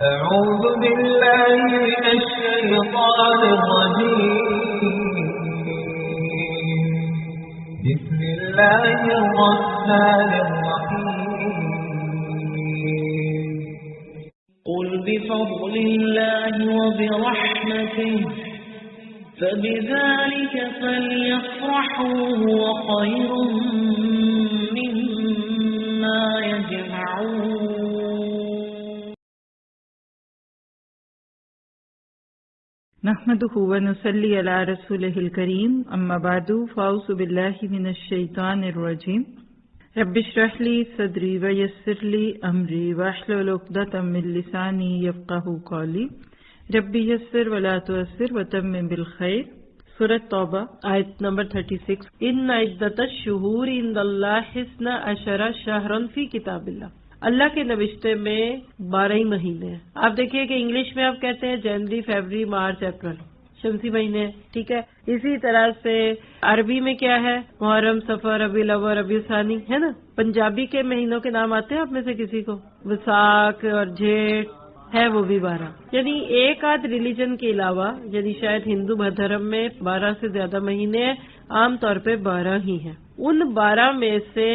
أعوذ بالله من الشيطان الرجيم. بسم الله الرحمن الرحيم. قل بفضل الله وبرحمته فبذلك فليفرحوا هو خير مما يجمعون. نحمده ونصلي على رسوله الكريم اما بعد فاعوذ بالله من الشيطان الرجيم. رب اشرح لي صدري ويسر لي امري واحلل عقدة من لساني يفقهوا قولي. رب يسر ولا تعسر وتمم بالخير. سورۃ توبہ آیت نمبر 36. ان عدۃ الشہور عند اللہ 12 شہرا فی کتاب اللہ. اللہ کے نوشتے میں 12 ہی مہینے ہیں. آپ دیکھیے کہ انگلش میں آپ کہتے ہیں جنوری، فیبرری، مارچ، اپریل، شمسی مہینے، ٹھیک ہے. اسی طرح سے عربی میں کیا ہے؟ محرم، صفر، ربیع الاول، ربیع ثانی، ہے نا. پنجابی کے مہینوں کے نام آتے ہیں آپ میں سے کسی کو؟ وساکھ اور جیٹھ ہے، وہ بھی 12. یعنی ایک آدھ ریلیجن کے علاوہ، یعنی شاید ہندو دھرم میں 12 سے زیادہ مہینے ہیں، عام طور پہ 12 ہی ہیں. ان 12 میں سے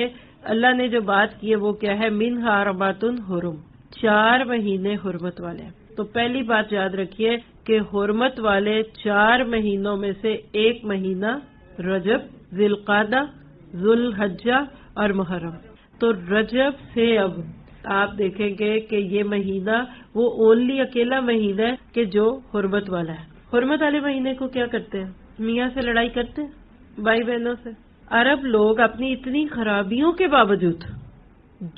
اللہ نے جو بات کی ہے وہ کیا ہے؟ منھا اربعۃ حرم، 4 مہینے حرمت والے ہیں. تو پہلی بات یاد رکھیے کہ حرمت والے 4 مہینوں میں سے ایک مہینہ رجب، ذی القعدہ، ذو الحجہ اور محرم. تو رجب سے اب آپ دیکھیں گے کہ یہ مہینہ وہ اونلی اکیلا مہینہ ہے کہ جو حرمت والا ہے. حرمت والے مہینے کو کیا کرتے ہیں؟ میاں سے لڑائی کرتے ہیں، بھائی بہنوں سے. عرب لوگ اپنی اتنی خرابیوں کے باوجود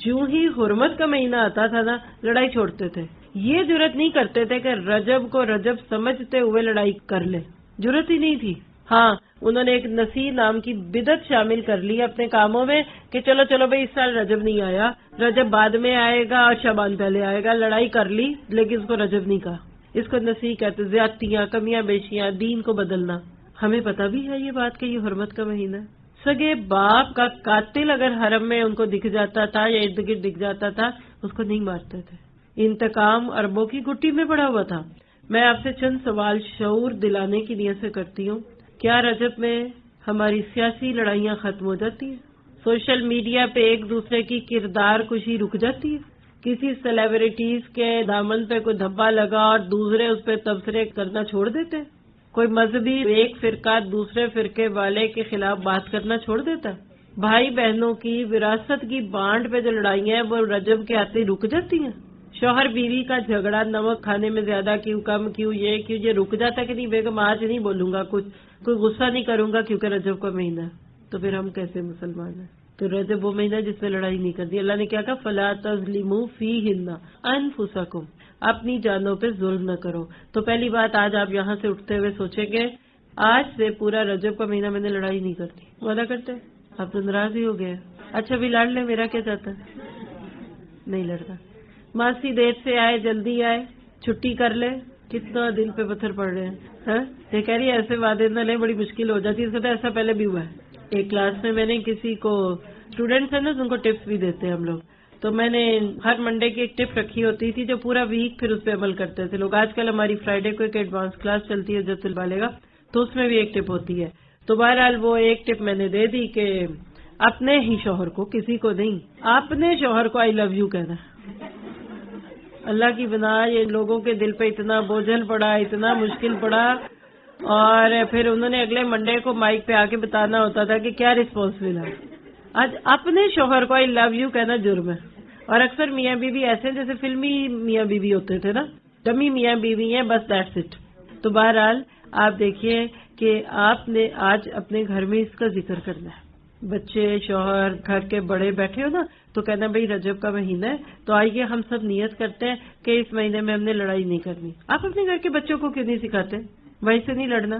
جو ہی حرمت کا مہینہ آتا تھا نا، لڑائی چھوڑتے تھے. یہ جرت نہیں کرتے تھے کہ رجب کو رجب سمجھتے ہوئے لڑائی کر لے، جرت ہی نہیں تھی. ہاں، انہوں نے ایک نصیح نام کی بدعت شامل کر لی اپنے کاموں میں کہ چلو چلو بھائی اس سال رجب نہیں آیا، رجب بعد میں آئے گا اور شعبان پہلے آئے گا. لڑائی کر لی لیکن اس کو رجب نہیں کہا. اس کو نصیح کہتے، زیادتیاں، کمیاں بیشیاں، دین کو بدلنا. ہمیں پتہ بھی ہے یہ بات کہ یہ حرمت کا مہینہ ہے. سگے باپ کا قاتل اگر حرم میں ان کو دکھ جاتا تھا یا ارد گرد دکھ جاتا تھا، اس کو نہیں مارتے تھے. انتقام اربوں کی گٹی میں پڑا ہوا تھا. میں آپ سے چند سوال شعور دلانے کی نیت سے کرتی ہوں. کیا رجب میں ہماری سیاسی لڑائیاں ختم ہو جاتی ہیں؟ سوشل میڈیا پہ ایک دوسرے کی کردار کشی رک جاتی ہے؟ کسی سیلیبریٹیز کے دامن پہ کوئی دھبا لگا اور دوسرے اس پہ تبصرے کرنا چھوڑ دیتے ہیں؟ کوئی مذہبی ایک فرقہ دوسرے فرقے والے کے خلاف بات کرنا چھوڑ دیتا ہے؟ بھائی بہنوں کی وراثت کی بانٹ پہ جو لڑائیاں ہیں وہ رجب کے آتے ہی رک جاتی ہیں؟ شوہر بیوی کا جھگڑا، نمک کھانے میں زیادہ کیوں، کم کیوں، یہ رک جاتا ہے کہ نہیں بیگم آج نہیں بولوں گا کچھ، کوئی غصہ نہیں کروں گا کیونکہ رجب کا مہینہ ہے. تو پھر ہم کیسے مسلمان ہیں؟ تو رجب وہ مہینہ جس میں لڑائی نہیں کرتی. اللہ نے کیا کہا؟ فلا تظلموا فیہن انفسکم، اپنی جانوں پہ ظلم نہ کرو. تو پہلی بات، آج آپ یہاں سے اٹھتے ہوئے سوچیں گے آج سے پورا رجب کا مہینہ میں نے لڑائی نہیں کرتی. وعدہ کرتے؟ آپ تو ناراض ہی ہو گئے. اچھا بھی لڑ لے، میرا کیا چاہتا ہے؟ نہیں لڑتا. ماسی دیر سے آئے جلدی آئے، چھٹی کر لے، کتنا دل پہ پتھر پڑ رہے ہیں. یہ کہہ رہی ہے ایسے وعدے نہ لیں، بڑی مشکل ہو جاتی ہے. اس کا تو ایسا پہلے بھی ہوا ہے. ایک کلاس میں نے کسی کو، اسٹوڈینٹس ہیں نا ان کو ٹپس بھی دیتے ہیں ہم لوگ، تو میں نے ہر منڈے کی ایک ٹپ رکھی ہوتی تھی جو پورا ویک پھر اس پہ عمل کرتے تھے لوگ. آج کل ہماری فرائیڈے کو ایک ایڈوانس کلاس چلتی ہے جت البالے گا، تو اس میں بھی ایک ٹپ ہوتی ہے. تو بہرحال وہ ایک ٹپ میں نے دے دی کہ اپنے ہی شوہر کو، کسی کو نہیں، اپنے شوہر کو آئی لو یو کہنا. اللہ کی بنا یہ لوگوں کے دل پہ اتنا بوجھل پڑا، اتنا مشکل پڑا، اور پھر انہوں نے اگلے منڈے کو مائک پہ آ کے بتانا ہوتا تھا کہ کیا رسپانس ملا. آج اپنے شوہر کو آئی لو یو کہنا جرم ہے. اور اکثر میاں بیوی ایسے جیسے فلمی میاں بیوی ہوتے تھے نا، ڈمی میاں بیوی ہیں، بس دیٹس اٹ. تو بہرحال آپ دیکھیے کہ آپ نے آج اپنے گھر میں اس کا ذکر کرنا ہے. بچے، شوہر، گھر کے بڑے بیٹھے ہو نا، تو کہنا بھائی رجب کا مہینہ ہے تو آئیے ہم سب نیت کرتے ہیں کہ اس مہینے میں ہم نے لڑائی نہیں کرنی. آپ اپنے گھر کے بچوں کو کیوں نہیں سکھاتے؟ بھائی سے نہیں لڑنا،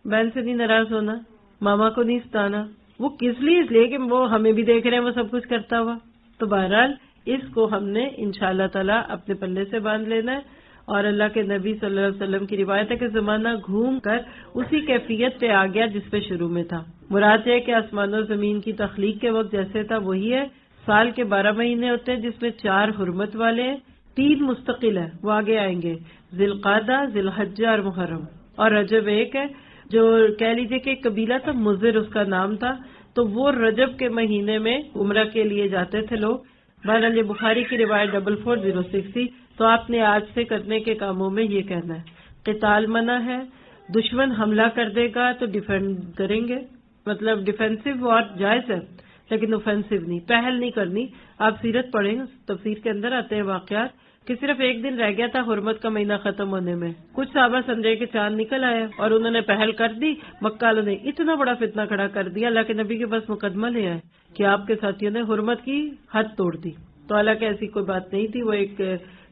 بہن سے نہیں ناراض ہونا، ماما کو نہیں ستانا. وہ کس لیے؟ اس لیے کہ وہ ہمیں بھی دیکھ رہے ہیں وہ سب کچھ کرتا ہوا. تو بہرحال اس کو ہم نے انشاءاللہ تعالی اپنے پلے سے باندھ لینا ہے. اور اللہ کے نبی صلی اللہ علیہ وسلم کی روایت ہے کہ زمانہ گھوم کر اسی کیفیت پہ آ گیا جس پہ شروع میں تھا. مراد ہے کہ آسمان و زمین کی تخلیق کے وقت جیسے تھا وہی ہے. سال کے 12 مہینے ہوتے ہیں جس میں 4 حرمت والے ہیں، 3 مستقل ہے، وہ آگے آئیں گے، ذی القعدہ، ذی الحجہ اور محرم، اور رجب ایک ہے جو کہہ لیجئے کہ قبیلہ تھا، مضر اس کا نام تھا، تو وہ رجب کے مہینے میں عمرہ کے لیے جاتے تھے لوگ. بہرحال یہ بخاری کی روایت 4406 تھی. تو آپ نے آج سے کرنے کے کاموں میں یہ کہنا ہے، قتال منع ہے، دشمن حملہ کر دے گا تو ڈیفینڈ کریں گے، مطلب ڈیفینسو وار جائز ہے لیکن اوفینسو نہیں، پہل نہیں کرنی. آپ سیرت پڑھیں، تفسیر کے اندر آتے ہیں واقعات کہ صرف ایک دن رہ گیا تھا حرمت کا مہینہ ختم ہونے میں، کچھ صحابہ سمجھے کہ چاند نکل آیا اور انہوں نے پہل کر دی، مکہ والوں نے اتنا بڑا فتنہ کھڑا کر دیا، اللہ کے نبی کے پاس مقدمہ لے آئے کہ آپ کے ساتھیوں نے حرمت کی حد توڑ دی. تو حالانکہ ایسی کوئی بات نہیں تھی، وہ ایک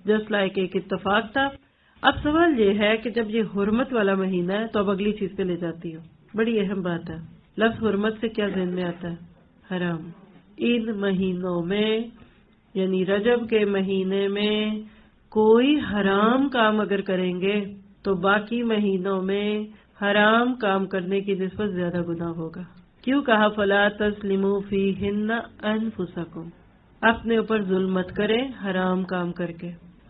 جسٹ لائک ایک اتفاق تھا. اب سوال یہ ہے کہ جب یہ حرمت والا مہینہ ہے تو اب اگلی چیز پہ لے جاتی ہوں، بڑی اہم بات ہے. لفظ حرمت سے کیا ذہن میں آتا ہے؟ حرام. ان مہینوں میں یعنی رجب کے مہینے میں کوئی حرام کام اگر کریں گے تو باقی مہینوں میں حرام کام کرنے کی نسبت زیادہ گناہ ہوگا. کیوں کہا فلا تظلموا فیہن انفسکم، اپنے اوپر ظلم مت کریں حرام کام کر کے.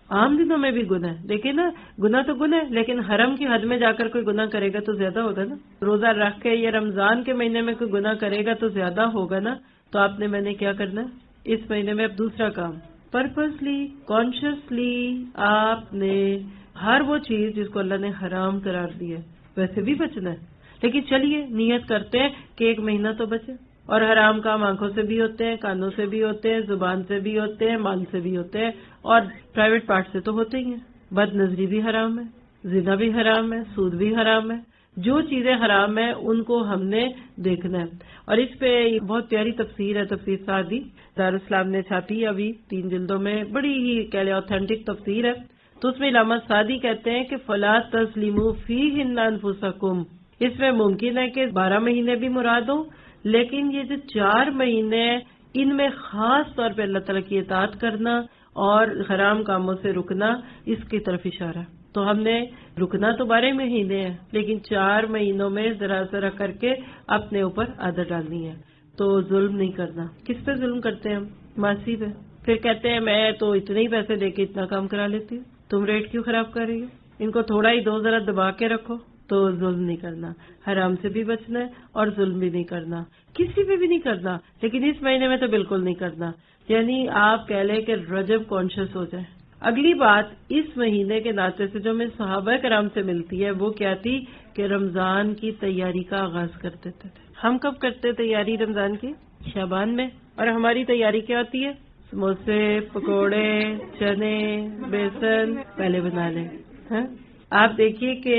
عام دنوں میں بھی گناہ ہے، دیکھیں نا، گناہ تو گناہ ہے لیکن حرم کی حد میں جا کر کوئی گناہ کرے گا تو زیادہ ہوگا نا. روزہ رکھ کے یا رمضان کے مہینے میں کوئی گناہ کرے گا تو زیادہ ہوگا نا. تو آپ نے میں نے کیا کرنا ہے اس مہینے میں؟ اب دوسرا کام، پرپسلی کانشیسلی آپ نے ہر وہ چیز جس کو اللہ نے حرام قرار دیا ہے ویسے بھی بچنا ہے. لیکن چلیے نیت کرتے ہیں کہ ایک مہینہ تو بچے. اور حرام کام آنکھوں سے بھی ہوتے ہیں، کانوں سے بھی ہوتے ہیں، زبان سے بھی ہوتے ہیں، مال سے بھی ہوتے ہیں، اور پرائیویٹ پارٹ سے تو ہوتے ہی ہیں. بد نظری بھی حرام ہے، زنا بھی حرام ہے، سود بھی حرام ہے. جو چیزیں حرام ہیں ان کو ہم نے دیکھنا ہے. اور اس پہ بہت پیاری تفسیر ہے، تفسیر سعدی دارالاسلام نے چھاپی ہے ابھی 3 جلدوں میں، بڑی ہی کہہ لیں آتھینٹک تفسیر ہے. تو اس میں علامہ سعدی کہتے ہیں کہ فلا تظلموا فیہن انفسکم، اس میں ممکن ہے کہ 12 مہینے بھی مراد ہوں، لیکن یہ جو 4 مہینے ہیں ان میں خاص طور پہ اللہ تعالیٰ کی اطاعت کرنا اور حرام کاموں سے رکنا، اس کی طرف اشارہ. تو ہم نے رکنا تو 12 مہینے ہیں لیکن 4 مہینوں میں ذرا ذرا کر کے اپنے اوپر عادت ڈالنی ہے. تو ظلم نہیں کرنا. کس پہ ظلم کرتے ہیں ہم؟ ماسی پہ. پھر کہتے ہیں میں تو اتنے ہی پیسے دے کے اتنا کام کرا لیتی ہوں، تم ریٹ کیوں خراب کر رہی ہو؟ ان کو تھوڑا ہی دو، ذرا دبا کے رکھو. تو ظلم نہیں کرنا، حرام سے بھی بچنا ہے اور ظلم بھی نہیں کرنا، کسی پہ بھی نہیں کرنا. لیکن اس مہینے میں تو بالکل نہیں کرنا. یعنی آپ کہہ لیں کہ رجب کانشیس ہو جائے. اگلی بات اس مہینے کے ناطے سے جو میں صحابہ کرام سے ملتی ہے وہ کیا تھی کہ رمضان کی تیاری کا آغاز کر دیتے تھے. ہم کب کرتے تیاری رمضان کی؟ شعبان میں. اور ہماری تیاری کیا ہوتی ہے؟ سموسے، پکوڑے، چنے، بیسن پہلے بنا لیں. آپ دیکھیے کہ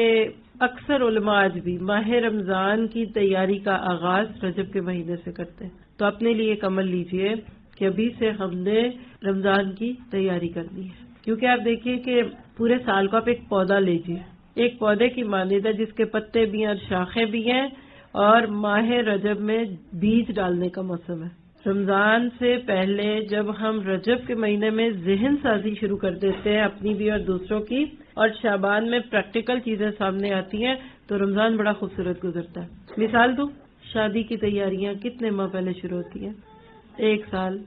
اکثر علماء آج بھی ماہ رمضان کی تیاری کا آغاز رجب کے مہینے سے کرتے ہیں. تو اپنے لیے ایک عمل لیجئے کہ ابھی سے ہم نے رمضان کی تیاری کرنی ہے. کیونکہ آپ دیکھیے کہ پورے سال کو آپ ایک پودا لیجئے، ایک پودے کی مانند ہے جس کے پتے بھی ہیں اور شاخیں بھی ہیں، اور ماہ رجب میں بیج ڈالنے کا موسم ہے. رمضان سے پہلے جب ہم رجب کے مہینے میں ذہن سازی شروع کر دیتے ہیں اپنی بھی اور دوسروں کی، اور شعبان میں پریکٹیکل چیزیں سامنے آتی ہیں تو رمضان بڑا خوبصورت گزرتا ہے. مثال دوں، شادی کی تیاریاں کتنے ماہ پہلے شروع ہوتی ہیں؟ 1 سال،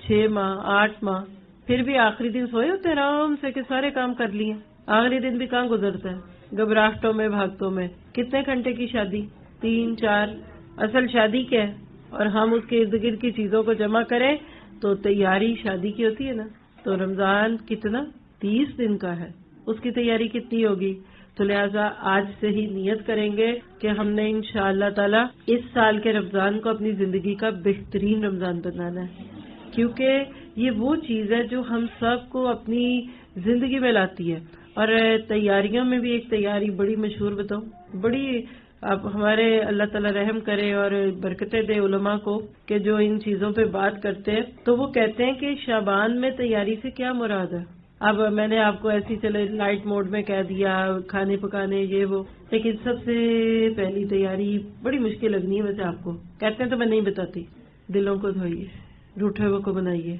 6 ماہ، 8 ماہ. پھر بھی آخری دن سوئے ہوتے آرام سے کہ سارے کام کر لیے. آخری دن بھی کہاں گزرتا ہے؟ گھبراہٹوں میں، بھاگتوں میں. کتنے گھنٹے کی شادی؟ 3-4. اصل شادی کیا ہے؟ اور ہم اس کے ارد گرد کی چیزوں کو جمع کریں تو تیاری شادی کی ہوتی ہے نا. تو رمضان کتنا؟ 30 دن کا ہے، اس کی تیاری کتنی ہوگی؟ تو لہٰذا آج سے ہی نیت کریں گے کہ ہم نے انشاءاللہ تعالی اس سال کے رمضان کو اپنی زندگی کا بہترین رمضان بنانا ہے. کیونکہ یہ وہ چیز ہے جو ہم سب کو اپنی زندگی میں لاتی ہے. اور تیاریوں میں بھی ایک تیاری بڑی مشہور بتاؤں، بڑی اب ہمارے اللہ تعالیٰ رحم کرے اور برکتیں دے علماء کو کہ جو ان چیزوں پہ بات کرتے ہیں. تو وہ کہتے ہیں کہ شعبان میں تیاری سے کیا مراد ہے. اب میں نے آپ کو ایسی چلے لائٹ موڈ میں کہہ دیا، کھانے پکانے یہ وہ، لیکن سب سے پہلی تیاری بڑی مشکل لگنی ہے ویسے آپ کو، کہتے ہیں تو میں نہیں بتاتی. دلوں کو دھوئیے، روٹھے ہوئے کو بنائیے.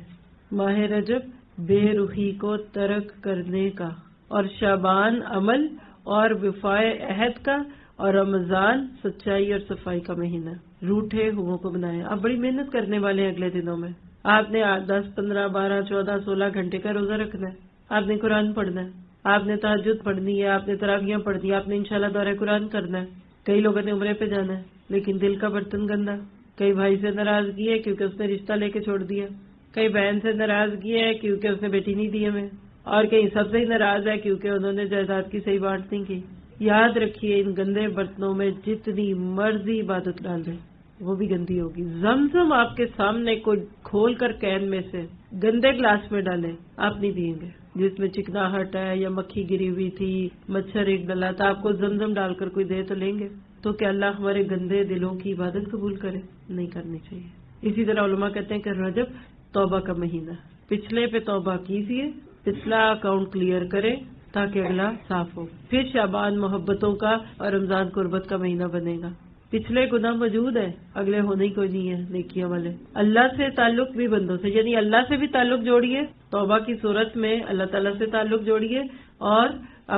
ماہ رجب بے رخی کو ترک کرنے کا، اور شعبان عمل اور وفائے عہد کا، اور رمضان سچائی اور صفائی کا مہینہ. روٹھے ہوئے کو بنائیں. آپ بڑی محنت کرنے والے ہیں اگلے دنوں میں. آپ نے 10، 15، 12، 14، 16 گھنٹے کا روزہ رکھنا ہے. آپ نے قرآن پڑھنا ہے، آپ نے تہجد پڑھنی ہے، آپ نے تراویحیں پڑھنی ہے، آپ نے انشاءاللہ دورہ قرآن کرنا ہے. کئی لوگوں نے عمرے پہ جانا ہے لیکن دل کا برتن گندا. کئی بھائی سے ناراضگی ہے کیونکہ اس نے رشتہ لے کے چھوڑ دیا، کئی بہن سے ناراضگی ہے کیونکہ اس نے بیٹی نہیں دی ہمیں، اور کئی سب سے ہی ناراض ہے کیونکہ انہوں نے جائیداد کی صحیح بانٹ نہیں کی. یاد رکھیے ان گندے برتنوں میں جتنی مرضی عبادت ڈال دیں وہ بھی گندی ہوگی. زمزم آپ کے سامنے کوئی کھول کر کین میں سے گندے گلاس میں ڈالیں، آپ نہیں پیئیں گے. جس میں چکناہٹ ہے یا مکھی گری ہوئی تھی، مچھر ایک ڈلا تھا، آپ کو زمزم ڈال کر کوئی دے تو لیں گے؟ تو کہ اللہ ہمارے گندے دلوں کی عبادت قبول کرے؟ نہیں کرنی چاہیے. اسی طرح علماء کہتے ہیں کہ رجب توبہ کا مہینہ، پچھلے پہ توبہ کیجیے، پچھلا اکاؤنٹ کلیئر کرے تاکہ اگلا صاف ہو. پھر شعبان محبتوں کا اور رمضان قربت کا مہینہ بنے گا. پچھلے گناہ موجود ہے، اگلے ہونے ہی کوئی نہیں ہے نیکیاں والے. اللہ سے تعلق بھی بندوں سے، یعنی اللہ سے بھی تعلق جوڑیے، توبہ کی صورت میں اللہ تعالیٰ سے تعلق جوڑیے اور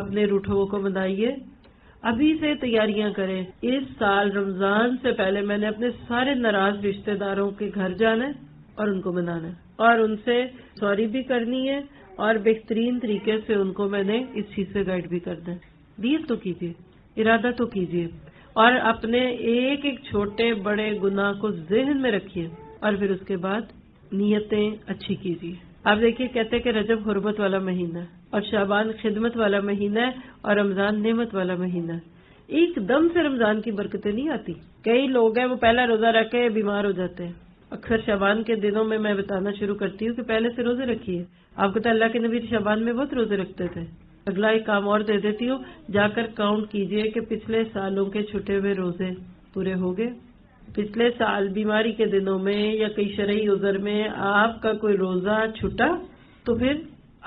اپنے روٹھوں کو بنائیے. ابھی سے تیاریاں کریں. اس سال رمضان سے پہلے میں نے اپنے سارے ناراض رشتہ داروں کے گھر جانا ہے اور ان کو منانا ہے اور ان سے سوری بھی کرنی ہے اور بہترین طریقے سے ان کو میں نے اس چیز سے گائیڈ بھی کرنا ہے. نیت تو کیجیے، ارادہ تو کیجیے اور اپنے ایک ایک چھوٹے بڑے گناہ کو ذہن میں رکھیے اور پھر اس کے بعد نیتیں اچھی کیجیے. آپ دیکھیے کہتے ہیں کہ رجب حرمت والا مہینہ ہے اور شعبان خدمت والا مہینہ ہے اور رمضان نعمت والا مہینہ ہے. ایک دم سے رمضان کی برکتیں نہیں آتی. کئی لوگ ہیں وہ پہلا روزہ رکھ کے بیمار ہو جاتے ہیں. اکثر شعبان کے دنوں میں بتانا شروع کرتی ہوں کہ پہلے سے روزے رکھیے. آپ کو تو اللہ کے نبی شعبان میں بہت روزے رکھتے تھے. اگلا ایک کام اور دے دیتی ہوں، جا کر کاؤنٹ کیجئے کہ پچھلے سالوں کے چھٹے ہوئے روزے پورے ہو گئے. پچھلے سال بیماری کے دنوں میں یا کئی شرعی عذر میں آپ کا کوئی روزہ چھٹا تو پھر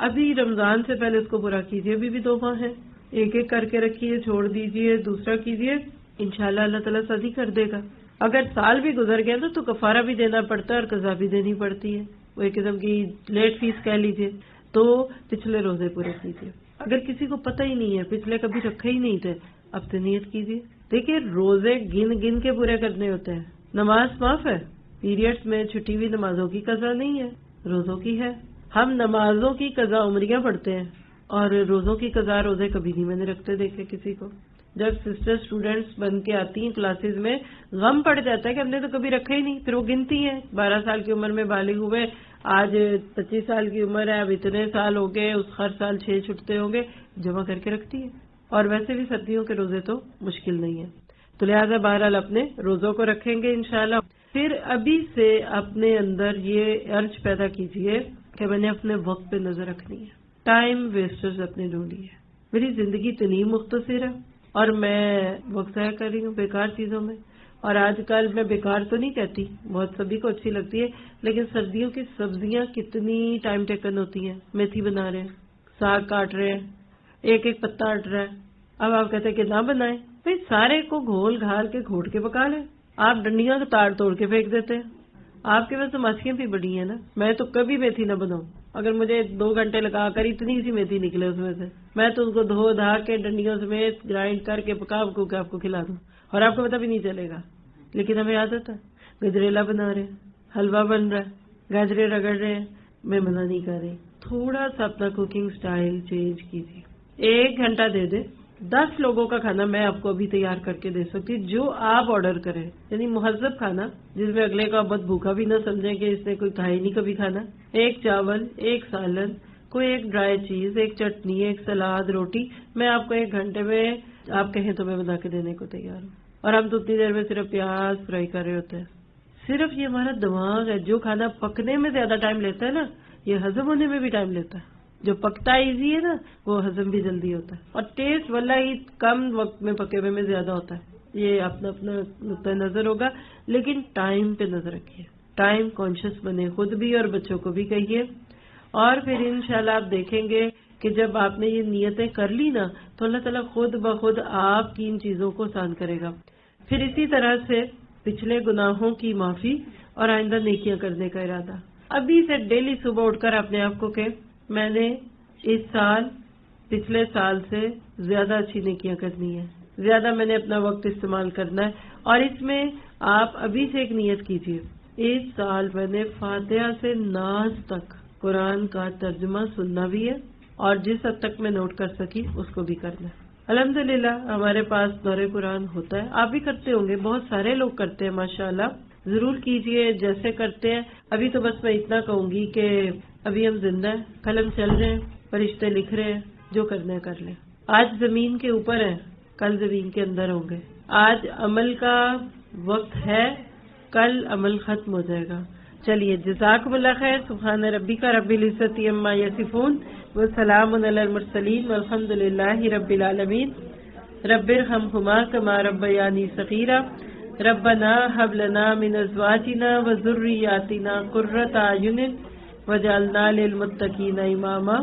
ابھی رمضان سے پہلے اس کو پورا کیجئے. ابھی بھی 2 ماہ ہے، ایک ایک کر کے رکھیے، چھوڑ دیجئے، دوسرا کیجئے، انشاءاللہ اللہ تعالیٰ صدی کر دے گا. اگر سال بھی گزر گیا تو کفارہ بھی دینا پڑتا ہے اور قضا بھی دینی پڑتی ہے. وہ ایک قسم کی لیٹ فیس کہہ لیجئے. تو پچھلے روزے پورے کیجئے. اگر کسی کو پتہ ہی نہیں ہے، پچھلے کبھی رکھے ہی نہیں تھے، اب سے نیت کیجئے. دیکھیے روزے گن گن کے پورے کرنے ہوتے ہیں. نماز معاف ہے، پیریڈز میں چھٹی ہوئی نمازوں کی قضا نہیں ہے، روزوں کی ہے. ہم نمازوں کی قضا عمریاں پڑھتے ہیں اور روزوں کی قضا روزے کبھی نہیں میں نے رکھتے دیکھے کسی کو. جب سسٹر اسٹوڈینٹس بن کے آتی ہیں کلاسز میں غم پڑ جاتا ہے کہ ہم نے تو کبھی رکھا ہی نہیں. پھر وہ گنتی ہیں 12 سال کی عمر میں بالغ ہوئے، آج 25 سال کی عمر ہے، اب اتنے سال ہو گئے، اس ہر سال 6 چھٹتے ہوں گے، جمع کر کے رکھتی ہے. اور ویسے بھی سردیوں کے روزے تو مشکل نہیں ہے. تو لہٰذا بہرحال اپنے روزوں کو رکھیں گے انشاءاللہ. پھر ابھی سے اپنے اندر یہ ارج پیدا کیجئے کہ میں نے اپنے وقت پہ نظر رکھنی ہے. ٹائم ویسٹرز اپنے ڈھونڈی ہے. میری زندگی اتنی مختصر ہے اور میں وقت ضائع کر رہی ہوں بیکار چیزوں میں. اور آج کل میں بیکار تو نہیں کہتی، بہت سبھی کو اچھی لگتی ہے، لیکن سردیوں کی سبزیاں کتنی ٹائم ٹیکن ہوتی ہیں. میتھی بنا رہے ہیں، ساگ کاٹ رہے ہیں، ایک ایک پتا ہٹ رہا ہے. اب آپ کہتے ہیں کہ نہ بنائیں، بھائی سارے کو گھول گھال کے گھوٹ کے پکا لیں. آپ ڈنڈیاں کا تار توڑ کے پھینک دیتے ہیں. آپ کے پاس تو ماسکیں بھی بڑی ہیں نا. میں تو کبھی میتھی نہ بناؤں. اگر مجھے 2 گھنٹے لگا کر اتنی سی میتھی نکلے اس میں سے، میں تو اس کو دھو دھا کے ڈنڈیوں سمیت گرائنڈ کر کے پکا کے آپ کو کھلا دوں اور آپ کو پتہ بھی نہیں چلے گا. لیکن ہمیں عادت ہے. گجریلا بنا رہے ہیں، حلوہ بن رہا ہے، گاجریں رگڑ رہے ہیں. میں منع نہیں کر رہی، تھوڑا سا اپنا کوکنگ سٹائل چینج کیجیے. 1 گھنٹہ دے دیں، 10 لوگوں کا کھانا میں آپ کو ابھی تیار کر کے دے سکتی جو آپ آرڈر کریں. یعنی مہذب کھانا جس میں اگلے کا بہت بھوکا بھی نہ سمجھیں کہ اس نے کوئی کھائی نہیں کبھی کھانا. 1 چاول، 1 سالن، کوئی 1 ڈرائی چیز، 1 چٹنی، 1 سلاد، روٹی. میں آپ کو 1 گھنٹے میں آپ کہیں تو میں بنا کے دینے کو تیار ہوں. اور ہم تو اتنی دیر میں صرف پیاز فرائی کر رہے ہوتے ہیں. صرف یہ ہمارا دماغ ہے. جو کھانا پکنے میں زیادہ ٹائم لیتا ہے نا، یہ ہضم ہونے میں بھی ٹائم لیتا ہے. جو پکتا ایزی ہے نا وہ ہضم بھی جلدی ہوتا ہے اور ٹیسٹ واللہ ہی کم وقت میں پکے ہوئے میں زیادہ ہوتا ہے. یہ اپنا اپنا نقطۂ نظر ہوگا، لیکن ٹائم پہ نظر رکھیے. ٹائم کانشیس بنے خود بھی اور بچوں کو بھی کہیے. اور پھر انشاءاللہ آپ دیکھیں گے کہ جب آپ نے یہ نیتیں کر لی نا تو اللہ تعالیٰ خود بخود آپ کی ان چیزوں کو آسان کرے گا. پھر اسی طرح سے پچھلے گناہوں کی معافی اور آئندہ نیکیاں کرنے کا ارادہ. ابھی سے ڈیلی صبح اٹھ کر اپنے آپ کو کہ میں نے اس سال پچھلے سال سے زیادہ اچھی نیکیاں کرنی ہے، زیادہ میں نے اپنا وقت استعمال کرنا ہے. اور اس میں آپ ابھی سے ایک نیت کیجیے، اس سال میں نے فاتحہ سے ناز تک قرآن کا ترجمہ سننا بھی ہے اور جس حد تک میں نوٹ کر سکی اس کو بھی کرنا ہے۔ الحمدللہ ہمارے پاس دورہ قرآن ہوتا ہے، آپ بھی کرتے ہوں گے، بہت سارے لوگ کرتے ہیں ماشاءاللہ، ضرور کیجئے جیسے کرتے ہیں۔ ابھی تو بس میں اتنا کہوں گی کہ ابھی ہم زندہ ہیں، قلم چل رہے ہیں، فرشتے لکھ رہے ہیں، جو کرنا ہے کر لیں۔ آج زمین کے اوپر ہیں، کل زمین کے اندر ہوں گے۔ آج عمل کا وقت ہے، کل عمل ختم ہو جائے گا۔ چلیے جزاکم اللہ خیر۔ سبحان ربک رب العزت عما یصفون وسلام علی المرسلین والحمد للہ رب العالمین۔ رب ارحمہما کما ربیانی صغیرا ربنا هب لنا من ازواجنا وذریاتنا قرۃ اعین واجعلنا للمتقین اماما۔